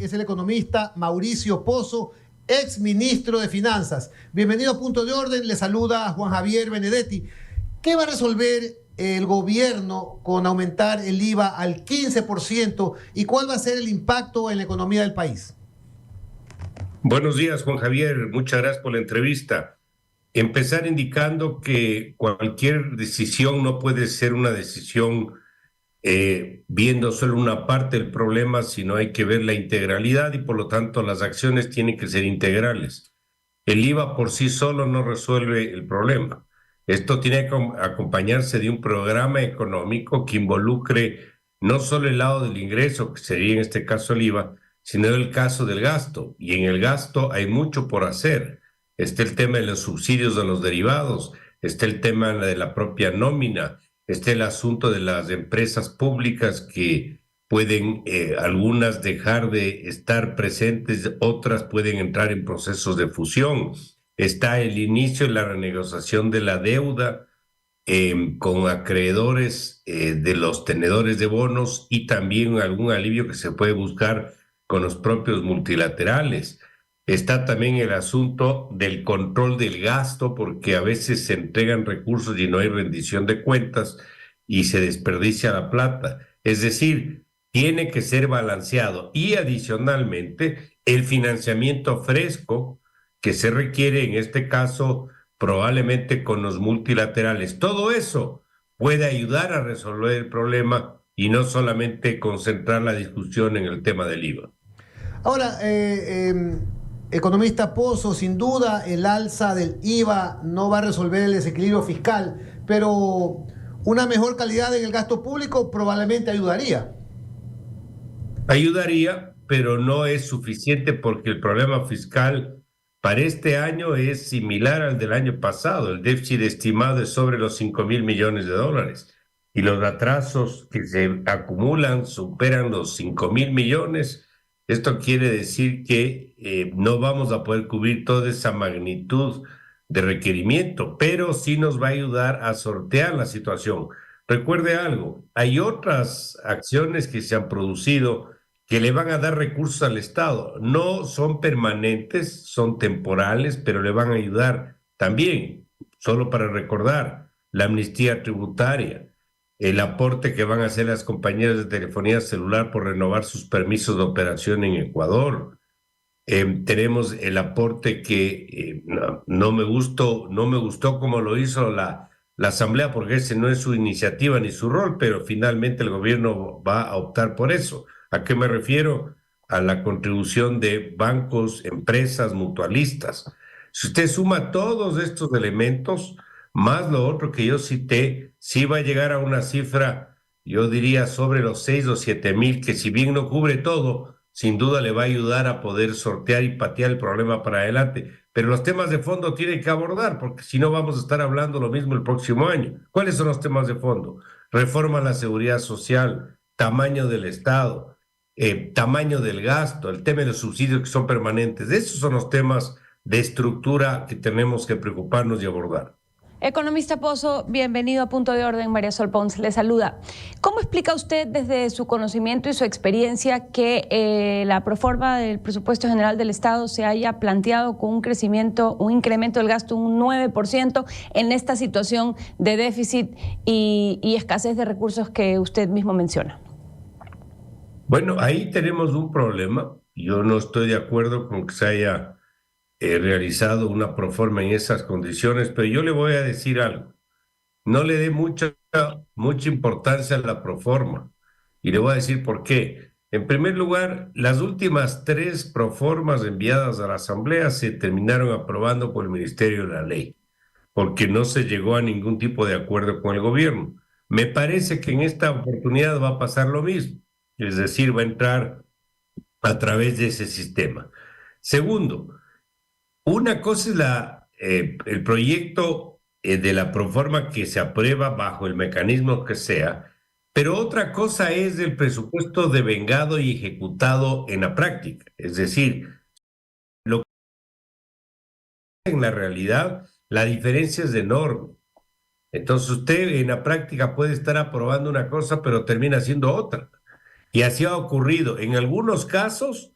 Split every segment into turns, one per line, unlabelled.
es el economista Mauricio Pozo, ex ministro de Finanzas. Bienvenido a Punto de Orden, le saluda Juan Javier Benedetti. ¿Qué va a resolver el gobierno con aumentar el IVA al 15% y cuál va a ser el impacto en la economía del país?
Buenos días, Juan Javier. Muchas gracias por la entrevista. Empezar indicando que cualquier decisión no puede ser una decisión viendo solo una parte del problema, sino hay que ver la integralidad y por lo tanto las acciones tienen que ser integrales. El IVA por sí solo no resuelve el problema. Esto tiene que acompañarse de un programa económico que involucre no solo el lado del ingreso, que sería en este caso el IVA, sino el caso del gasto. Y en el gasto hay mucho por hacer. Está el tema de los subsidios de los derivados, está el tema de la propia nómina, está el asunto de las empresas públicas que pueden algunas dejar de estar presentes, otras pueden entrar en procesos de fusión. Está el inicio de la renegociación de la deuda con acreedores de los tenedores de bonos y también algún alivio que se puede buscar con los propios multilaterales. Está también el asunto del control del gasto, porque a veces se entregan recursos y no hay rendición de cuentas y se desperdicia la plata. Es decir, tiene que ser balanceado y adicionalmente el financiamiento fresco que se requiere en este caso probablemente con los multilaterales. Todo eso puede ayudar a resolver el problema y no solamente concentrar la discusión en el tema del IVA.
Ahora, economista Pozo, sin duda el alza del IVA no va a resolver el desequilibrio fiscal, pero una mejor calidad en el gasto público probablemente ayudaría.
Ayudaría, pero no es suficiente porque el problema fiscal para este año es similar al del año pasado. El déficit estimado es sobre los 5.000 millones de dólares y los atrasos que se acumulan superan los 5.000 millones. Esto quiere decir que no vamos a poder cubrir toda esa magnitud de requerimiento, pero sí nos va a ayudar a sortear la situación. Recuerde algo, hay otras acciones que se han producido que le van a dar recursos al Estado. No son permanentes, son temporales, pero le van a ayudar también, solo para recordar, la amnistía tributaria, el aporte que van a hacer las compañías de telefonía celular por renovar sus permisos de operación en Ecuador. Tenemos el aporte que no me gustó como lo hizo la Asamblea, porque ese no es su iniciativa ni su rol, pero finalmente el gobierno va a optar por eso. ¿A qué me refiero? A la contribución de bancos, empresas, mutualistas. Si usted suma todos estos elementos, más lo otro que yo cité, sí va a llegar a una cifra, yo diría, sobre los 6 o 7 mil, que si bien no cubre todo, sin duda le va a ayudar a poder sortear y patear el problema para adelante. Pero los temas de fondo tienen que abordar, porque si no vamos a estar hablando lo mismo el próximo año. ¿Cuáles son los temas de fondo? Reforma a la seguridad social, tamaño del Estado, tamaño del gasto, el tema de los subsidios que son permanentes. Esos son los temas de estructura que tenemos que preocuparnos y abordar.
Economista Pozo, bienvenido a Punto de Orden. María Sol Pons le saluda. ¿Cómo explica usted desde su conocimiento y su experiencia que la proforma del presupuesto general del Estado se haya planteado con un incremento del gasto un 9% en esta situación de déficit y escasez de recursos que usted mismo menciona?
Bueno, ahí tenemos un problema. Yo no estoy de acuerdo con que se haya realizado una proforma en esas condiciones, pero yo le voy a decir algo. No le dé mucha importancia a la proforma y le voy a decir por qué. En primer lugar, las últimas 3 proformas enviadas a la Asamblea se terminaron aprobando por el Ministerio de la Ley, porque no se llegó a ningún tipo de acuerdo con el gobierno. Me parece que en esta oportunidad va a pasar lo mismo, es decir, va a entrar a través de ese sistema. Segundo, una cosa es el proyecto de la proforma que se aprueba bajo el mecanismo que sea, pero otra cosa es el presupuesto devengado y ejecutado en la práctica. Es decir, lo que en la realidad, la diferencia es enorme. Entonces usted en la práctica puede estar aprobando una cosa, pero termina siendo otra. Y así ha ocurrido. En algunos casos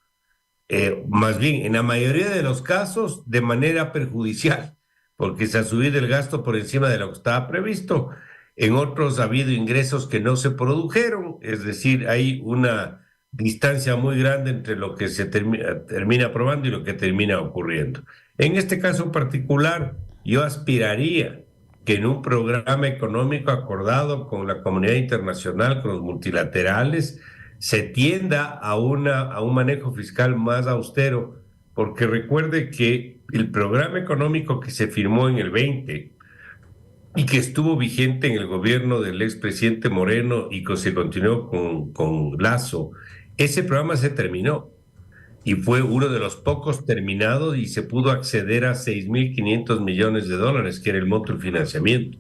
más bien en la mayoría de los casos de manera perjudicial, porque se ha subido el gasto por encima de lo que estaba previsto. En otros ha habido ingresos que no se produjeron, es decir, hay una distancia muy grande entre lo que se termina aprobando y lo que termina ocurriendo. En este caso particular, yo aspiraría que en un programa económico acordado con la comunidad internacional, con los multilaterales, se tienda a un manejo fiscal más austero, porque recuerde que el programa económico que se firmó en el 20 y que estuvo vigente en el gobierno del expresidente Moreno y que se continuó con Lazo, ese programa se terminó y fue uno de los pocos terminados y se pudo acceder a 6.500 millones de dólares, que era el monto del financiamiento.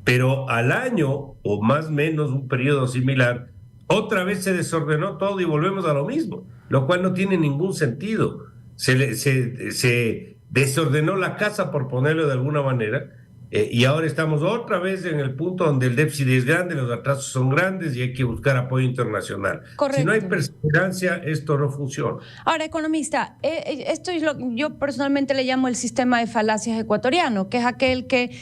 Pero al año, o más o menos un periodo similar, otra vez se desordenó todo y volvemos a lo mismo, lo cual no tiene ningún sentido. Se desordenó la casa, por ponerlo de alguna manera, y ahora estamos otra vez en el punto donde el déficit es grande, los atrasos son grandes y hay que buscar apoyo internacional.
Correcto.
Si no hay perseverancia, esto no funciona.
Ahora, economista, esto es lo que yo personalmente le llamo el sistema de falacias ecuatoriano, que es aquel que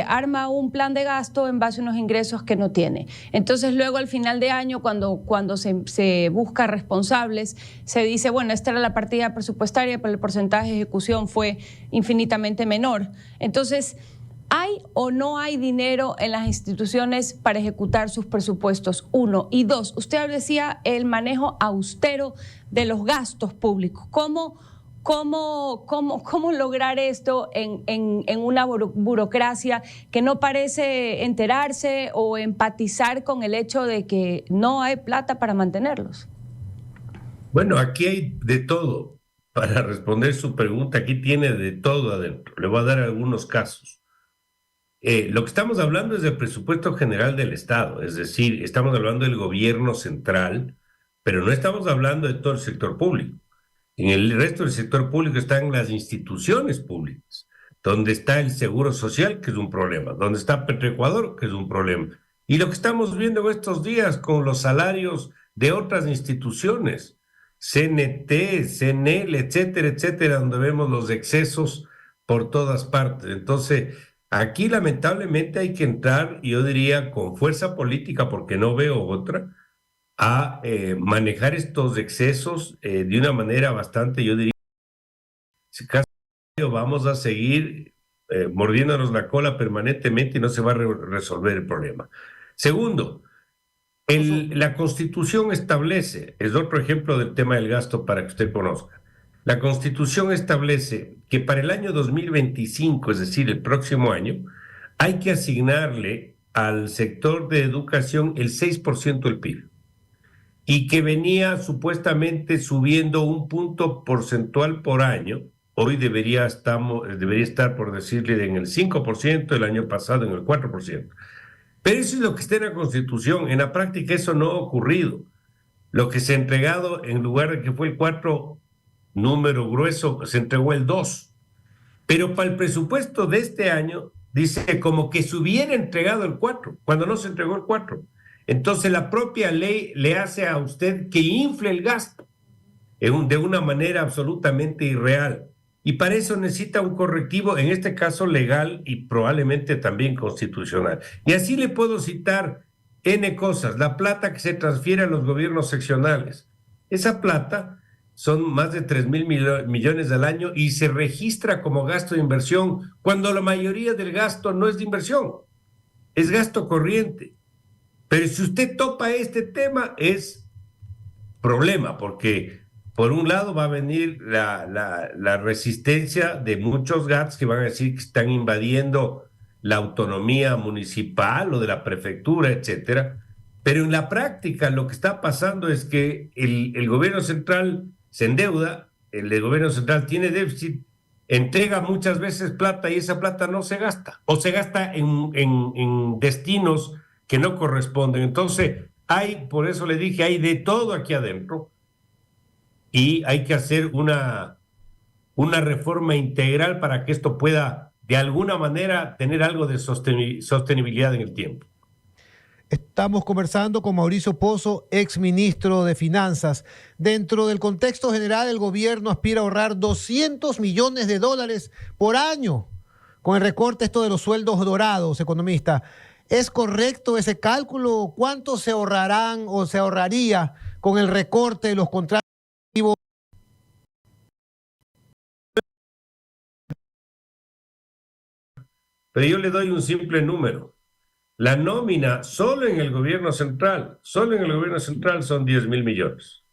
arma un plan de gasto en base a unos ingresos que no tiene. Entonces, luego al final de año, cuando se busca responsables, se dice, bueno, esta era la partida presupuestaria, pero el porcentaje de ejecución fue infinitamente menor. Entonces, ¿hay o no hay dinero en las instituciones para ejecutar sus presupuestos? Uno. Y dos, usted decía el manejo austero de los gastos públicos. ¿Cómo lograr esto en una burocracia que no parece enterarse o empatizar con el hecho de que no hay plata para mantenerlos?
Bueno, aquí hay de todo. Para responder su pregunta, aquí tiene de todo adentro. Le voy a dar algunos casos. Lo que estamos hablando es del presupuesto general del Estado, es decir, estamos hablando del gobierno central, pero no estamos hablando de todo el sector público. En el resto del sector público están las instituciones públicas, donde está el Seguro Social, que es un problema, donde está Petroecuador, que es un problema. Y lo que estamos viendo en estos días con los salarios de otras instituciones, CNT, CNL, etcétera, etcétera, donde vemos los excesos por todas partes. Entonces, aquí lamentablemente hay que entrar, yo diría, con fuerza política, porque no veo otra, a manejar estos excesos de una manera bastante, yo diría, si caso vamos a seguir mordiéndonos la cola permanentemente y no se va a resolver el problema. Segundo, la Constitución establece, es otro ejemplo del tema del gasto para que usted conozca, la Constitución establece que para el año 2025, es decir, el próximo año, hay que asignarle al sector de educación el 6% del PIB y que venía supuestamente subiendo un punto porcentual por año. Hoy debería estar, por decirle, en el 5%, el año pasado en el 4%. Pero eso es lo que está en la Constitución. En la práctica eso no ha ocurrido. Lo que se ha entregado, en lugar de que fue el 4, número grueso, se entregó el 2. Pero para el presupuesto de este año dice como que se hubiera entregado el 4, cuando no se entregó el 4. Entonces la propia ley le hace a usted que infle el gasto de una manera absolutamente irreal. Y para eso necesita un correctivo, en este caso legal y probablemente también constitucional. Y así le puedo citar N cosas. La plata que se transfiere a los gobiernos seccionales. Esa plata son más de 3.000 millones al año y se registra como gasto de inversión cuando la mayoría del gasto no es de inversión, es gasto corriente. Pero si usted topa este tema es problema, porque por un lado va a venir la resistencia de muchos GATS que van a decir que están invadiendo la autonomía municipal o de la prefectura, etcétera. Pero en la práctica lo que está pasando es que el gobierno central se endeuda, el gobierno central tiene déficit, entrega muchas veces plata y esa plata no se gasta, o se gasta en destinos que no corresponden. Entonces, por eso le dije, hay de todo aquí adentro y hay que hacer una reforma integral para que esto pueda, de alguna manera, tener algo de sostenibilidad en el tiempo.
Estamos conversando con Mauricio Pozo, ex ministro de Finanzas. Dentro del contexto general, el gobierno aspira a ahorrar $200 millones por año con el recorte de los sueldos dorados, economista. ¿Es correcto ese cálculo? ¿Cuánto se ahorrarán o se ahorraría con el recorte de los contratos?
Pero yo le doy un simple número. La nómina solo en el gobierno central son 10.000 millones.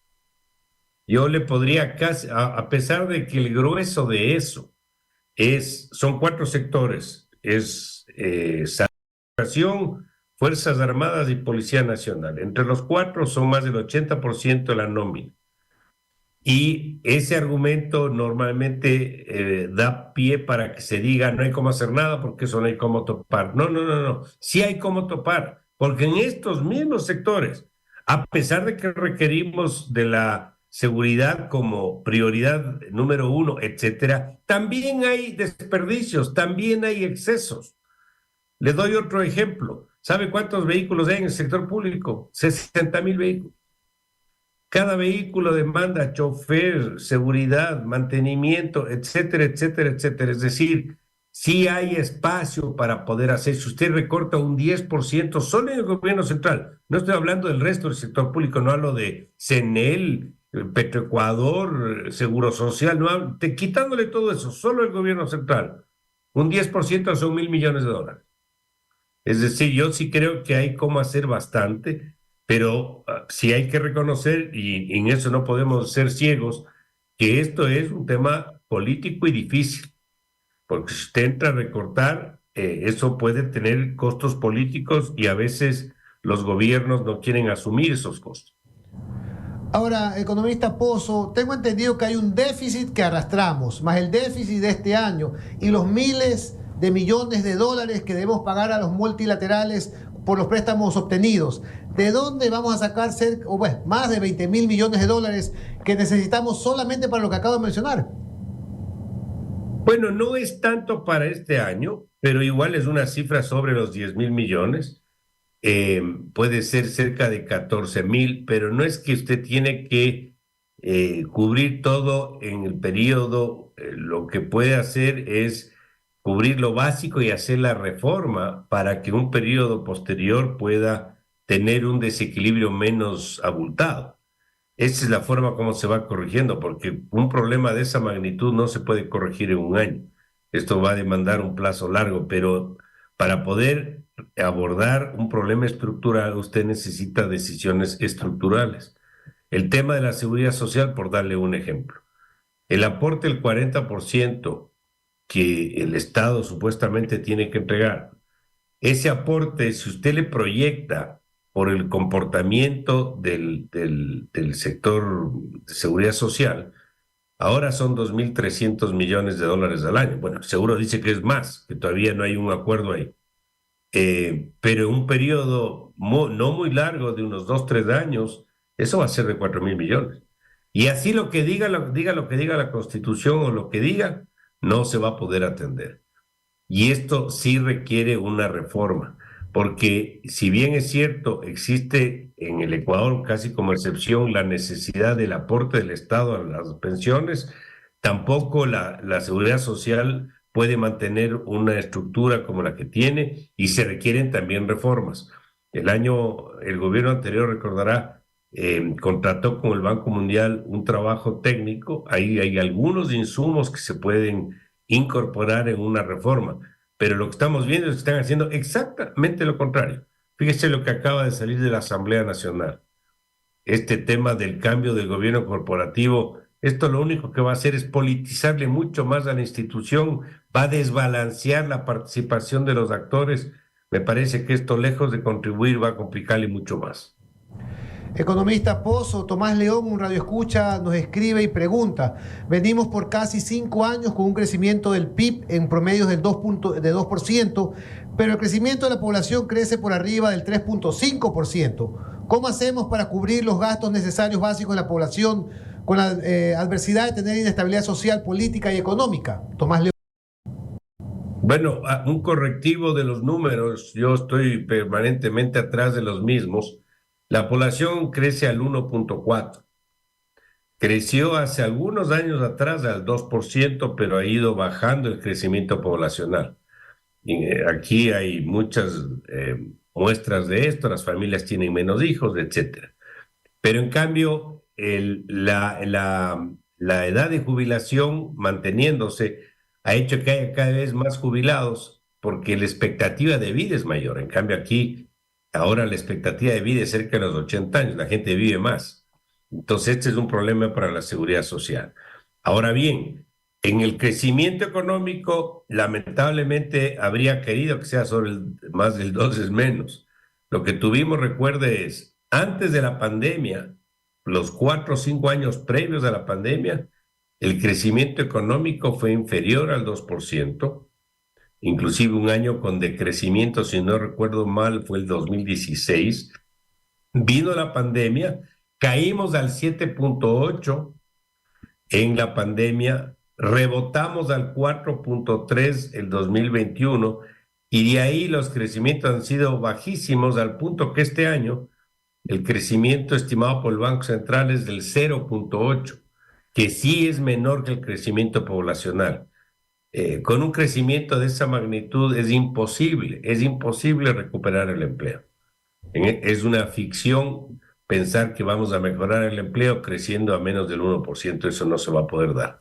Yo le podría casi, a pesar de que el grueso de eso son 4 sectores, es educación, Fuerzas Armadas y Policía Nacional. Entre los 4 son más del 80% de la nómina. Y ese argumento normalmente da pie para que se diga no hay cómo hacer nada porque eso no hay cómo topar. No. Sí hay cómo topar, porque en estos mismos sectores, a pesar de que requerimos de la seguridad como prioridad número 1, etcétera, también hay desperdicios, también hay excesos. Le doy otro ejemplo. ¿Sabe cuántos vehículos hay en el sector público? 60,000 vehículos. Cada vehículo demanda chofer, seguridad, mantenimiento, etcétera, etcétera, etcétera. Es decir, sí hay espacio para poder hacer. Si usted recorta un 10% solo en el gobierno central, no estoy hablando del resto del sector público, no hablo de CNEL, Petroecuador, Seguro Social, no hablo, quitándole todo eso, solo el gobierno central, un 10% son $1,000 millones. Es decir, yo sí creo que hay cómo hacer bastante. Pero sí hay que reconocer, y en eso no podemos ser ciegos, que esto es un tema político y difícil, porque si usted entra a recortar, eso puede tener costos políticos y a veces los gobiernos no quieren asumir esos costos.
Ahora, economista Pozo, tengo entendido que hay un déficit que arrastramos, más el déficit de este año y los miles de millones de dólares que debemos pagar a los multilaterales por los préstamos obtenidos. ¿De dónde vamos a sacar más de 20,000 millones de dólares que necesitamos solamente para lo que acabo de mencionar?
Bueno, no es tanto para este año, pero igual es una cifra sobre los 10,000 millones. Puede ser cerca de 14,000, pero no es que usted tiene que cubrir todo en el periodo. Lo que puede hacer es cubrir lo básico y hacer la reforma para que un periodo posterior pueda tener un desequilibrio menos abultado. Esa es la forma como se va corrigiendo, porque un problema de esa magnitud no se puede corregir en un año. Esto va a demandar un plazo largo, pero para poder abordar un problema estructural, usted necesita decisiones estructurales. El tema de la seguridad social, por darle un ejemplo. El aporte del 40% que el Estado supuestamente tiene que entregar, ese aporte, si usted le proyecta por el comportamiento del sector de seguridad social, ahora son 2.300 millones de dólares al año. Bueno, seguro dice que es más, que todavía no hay un acuerdo ahí. Pero en un periodo no muy largo, de unos 2-3 años, eso va a ser de 4.000 millones. Y así lo que diga lo que diga la Constitución o lo que diga, no se va a poder atender. Y esto sí requiere una reforma, porque si bien es cierto, existe en el Ecuador casi como excepción la necesidad del aporte del Estado a las pensiones, tampoco la seguridad social puede mantener una estructura como la que tiene y se requieren también reformas. El gobierno anterior, recordará, contrató con el Banco Mundial un trabajo técnico. Ahí hay algunos insumos que se pueden incorporar en una reforma, pero lo que estamos viendo es que están haciendo exactamente lo contrario. Fíjese lo que acaba de salir de la Asamblea Nacional. Este tema del cambio del gobierno corporativo, esto lo único que va a hacer es politizarle mucho más a la institución, va a desbalancear la participación de los actores. Me parece que esto, lejos de contribuir, va a complicarle mucho más.
Economista Pozo, Tomás León, un radioescucha, nos escribe y pregunta: venimos por casi 5 años con un crecimiento del PIB en promedios del 2%, pero el crecimiento de la población crece por arriba del 3.5%. ¿Cómo hacemos para cubrir los gastos necesarios básicos de la población con la adversidad de tener inestabilidad social, política y económica? Tomás León.
Bueno, un correctivo de los números, yo estoy permanentemente atrás de los mismos. La población crece al 1.4. Creció hace algunos años atrás al 2%, pero ha ido bajando el crecimiento poblacional. Y, aquí hay muchas muestras de esto, las familias tienen menos hijos, etcétera. Pero en cambio, la edad de jubilación manteniéndose ha hecho que haya cada vez más jubilados porque la expectativa de vida es mayor. En cambio aquí, ahora la expectativa de vida es cerca de los 80 años, la gente vive más. Entonces este es un problema para la seguridad social. Ahora bien, en el crecimiento económico, lamentablemente habría querido que sea más del 2 es menos. Lo que tuvimos, recuerde, es antes de la pandemia, los 4 o 5 años previos a la pandemia, el crecimiento económico fue inferior al 2%, inclusive un año con decrecimiento, si no recuerdo mal, fue el 2016. Vino la pandemia, caímos al 7.8 en la pandemia, rebotamos al 4.3 el 2021 y de ahí los crecimientos han sido bajísimos al punto que este año el crecimiento estimado por el Banco Central es del 0.8, que sí es menor que el crecimiento poblacional. Con un crecimiento de esa magnitud es imposible recuperar el empleo. Es una ficción pensar que vamos a mejorar el empleo creciendo a menos del 1%, eso no se va a poder dar.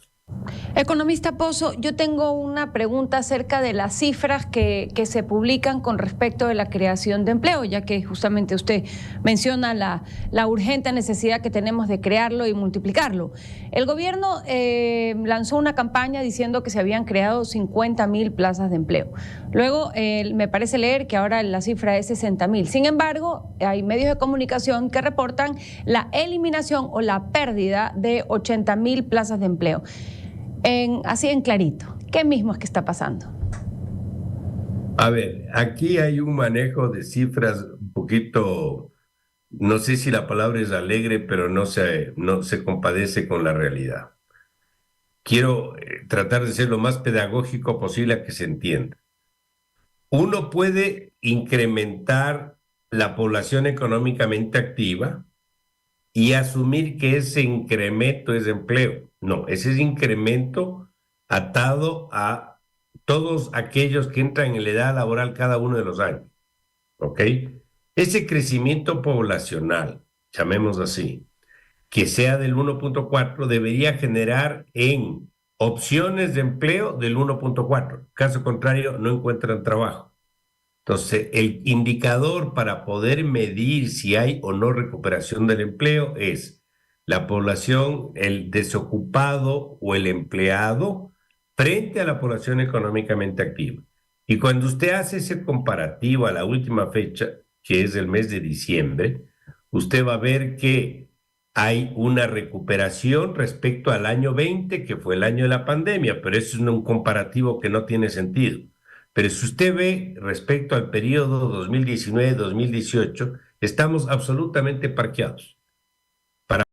Economista Pozo, yo tengo una pregunta acerca de las cifras que se publican con respecto de la creación de empleo, ya que justamente usted menciona la urgente necesidad que tenemos de crearlo y multiplicarlo. El gobierno lanzó una campaña diciendo que se habían creado 50.000 plazas de empleo. Luego me parece leer que ahora la cifra es 60.000. Sin embargo, hay medios de comunicación que reportan la eliminación o la pérdida de 80.000 plazas de empleo. Así en clarito, ¿qué mismo es que está pasando?
A ver, aquí hay un manejo de cifras un poquito, no sé si la palabra es alegre, pero no se compadece con la realidad. Quiero tratar de ser lo más pedagógico posible a que se entienda. Uno puede incrementar la población económicamente activa y asumir que ese incremento es empleo. No, ese es incremento atado a todos aquellos que entran en la edad laboral cada uno de los años. ¿Ok? Ese crecimiento poblacional, llamemos así, que sea del 1.4, debería generar en opciones de empleo del 1.4. Caso contrario, no encuentran trabajo. Entonces, el indicador para poder medir si hay o no recuperación del empleo es la población, el desocupado o el empleado frente a la población económicamente activa. Y cuando usted hace ese comparativo a la última fecha, que es el mes de diciembre, usted va a ver que hay una recuperación respecto al año 20, que fue el año de la pandemia, pero eso es un comparativo que no tiene sentido. Pero si usted ve respecto al periodo 2019-2018, estamos absolutamente parqueados. Para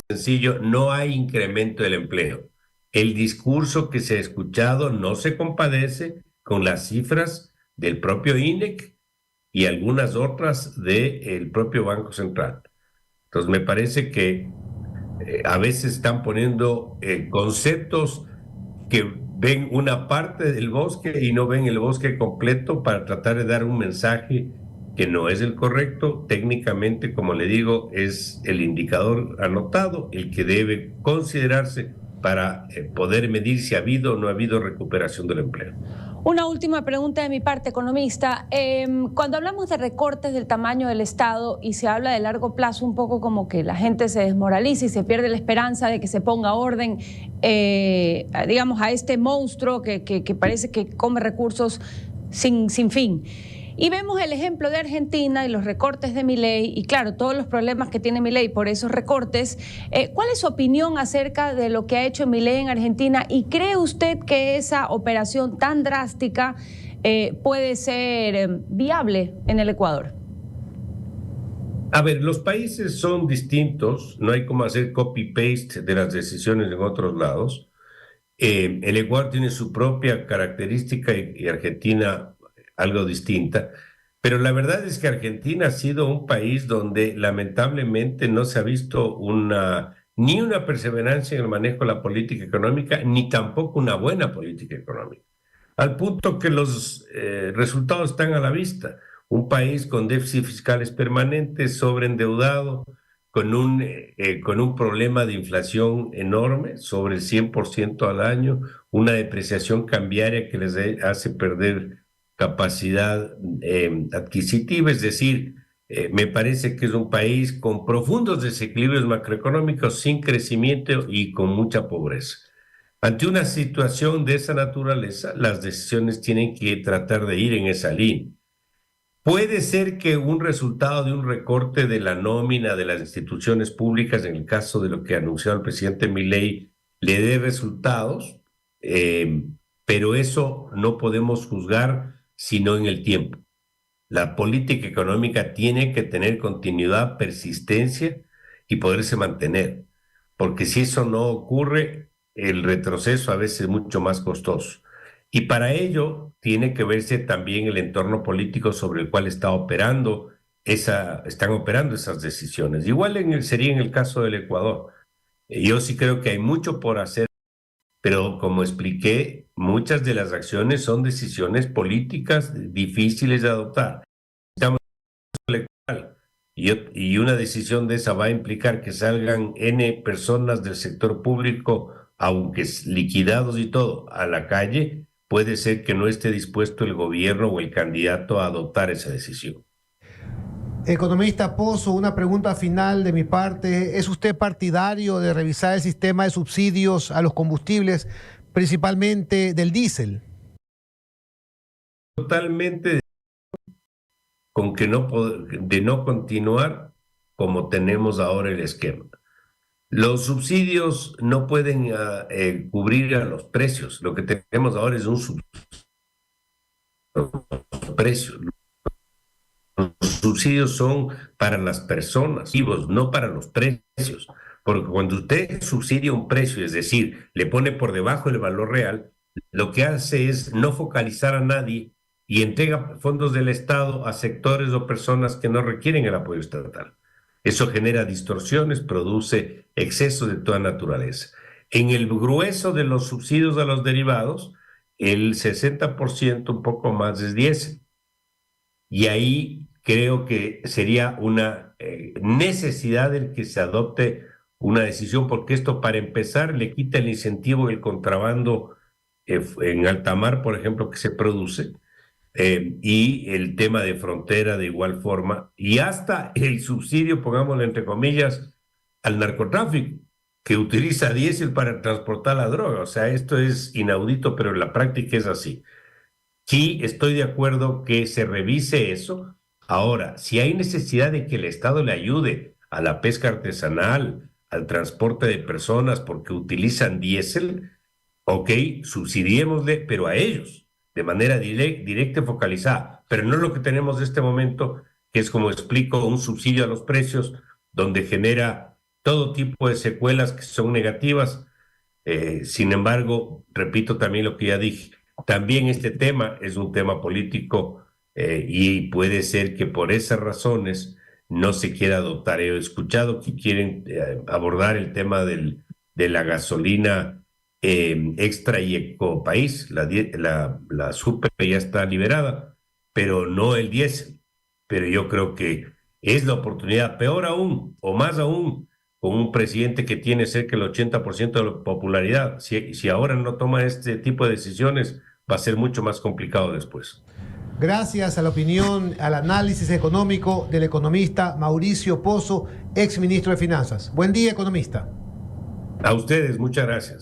sencillo, no hay incremento del empleo. El discurso que se ha escuchado no se compadece con las cifras del propio INEC y algunas otras del propio Banco Central. Entonces me parece que a veces están poniendo conceptos que ven una parte del bosque y no ven el bosque completo para tratar de dar un mensaje que no es el correcto. Técnicamente, como le digo, es el indicador anotado el que debe considerarse para poder medir si ha habido o no ha habido recuperación del empleo.
Una última pregunta de mi parte, economista. Cuando hablamos de recortes del tamaño del Estado y se habla de largo plazo, un poco como que la gente se desmoraliza y se pierde la esperanza de que se ponga orden, digamos, a este monstruo que parece que come recursos sin fin. Y vemos el ejemplo de Argentina y los recortes de Milei y claro, todos los problemas que tiene Milei por esos recortes. ¿Cuál es su opinión acerca de lo que ha hecho Milei en Argentina? ¿Y cree usted que esa operación tan drástica puede ser viable en el Ecuador?
A ver, los países son distintos, no hay como hacer copy-paste de las decisiones en otros lados. El Ecuador tiene su propia característica y Argentina algo distinta, pero la verdad es que Argentina ha sido un país donde lamentablemente no se ha visto ni una perseverancia en el manejo de la política económica, ni tampoco una buena política económica, al punto que los resultados están a la vista. Un país con déficit fiscales permanentes, sobreendeudado, con un problema de inflación enorme, sobre el 100% al año, una depreciación cambiaria que les hace perder capacidad adquisitiva, es decir, me parece que es un país con profundos desequilibrios macroeconómicos, sin crecimiento y con mucha pobreza. Ante una situación de esa naturaleza, las decisiones tienen que tratar de ir en esa línea. Puede ser que un resultado de un recorte de la nómina de las instituciones públicas, en el caso de lo que anunció el presidente Milei, le dé resultados, pero eso no podemos juzgar sino en el tiempo. La política económica tiene que tener continuidad, persistencia y poderse mantener, porque si eso no ocurre, el retroceso a veces es mucho más costoso. Y para ello tiene que verse también el entorno político sobre el cual están operando esas decisiones. Igual sería en el caso del Ecuador. Yo sí creo que hay mucho por hacer, pero como expliqué, muchas de las acciones son decisiones políticas difíciles de adoptar. Estamos en el electoral y una decisión de esa va a implicar que salgan N personas del sector público, aunque liquidados y todo, a la calle. Puede ser que no esté dispuesto el gobierno o el candidato a adoptar esa decisión.
Economista Pozo, una pregunta final de mi parte. ¿Es usted partidario de revisar el sistema de subsidios a los combustibles, principalmente del diésel?
Totalmente con que de no continuar como tenemos ahora el esquema. Los subsidios no pueden cubrir a los precios. Lo que tenemos ahora es un subsidio. Los subsidios son para las personas, no para los precios. Porque cuando usted subsidia un precio, es decir, le pone por debajo el valor real, lo que hace es no focalizar a nadie y entrega fondos del Estado a sectores o personas que no requieren el apoyo estatal. Eso genera distorsiones, produce excesos de toda naturaleza. En el grueso de los subsidios a los derivados, el 60%, un poco más, es diésel. Y ahí creo que sería una necesidad el que se adopte una decisión, porque esto, para empezar, le quita el incentivo del contrabando en alta mar, por ejemplo, que se produce, y el tema de frontera de igual forma, y hasta el subsidio, pongámoslo entre comillas, al narcotráfico, que utiliza diésel para transportar la droga. O sea, esto es inaudito, pero en la práctica es así. Sí, estoy de acuerdo que se revise eso. Ahora, si hay necesidad de que el Estado le ayude a la pesca artesanal, al transporte de personas porque utilizan diésel, ok, subsidiémosle, pero a ellos, de manera directa y focalizada. Pero no es lo que tenemos en este momento, que es, como explico, un subsidio a los precios, donde genera todo tipo de secuelas que son negativas. Sin embargo, repito también lo que ya dije, también este tema es un tema político y puede ser que por esas razones no se quiera adoptar. He escuchado que quieren abordar el tema de la gasolina extra y ecopaís. La super ya está liberada, pero no el diésel. Pero yo creo que es la oportunidad, peor aún, o más aún, con un presidente que tiene cerca del 80% de la popularidad. Si ahora no toma este tipo de decisiones, va a ser mucho más complicado después.
Gracias a la opinión, al análisis económico del economista Mauricio Pozo, exministro de Finanzas. Buen día, economista.
A ustedes, muchas gracias.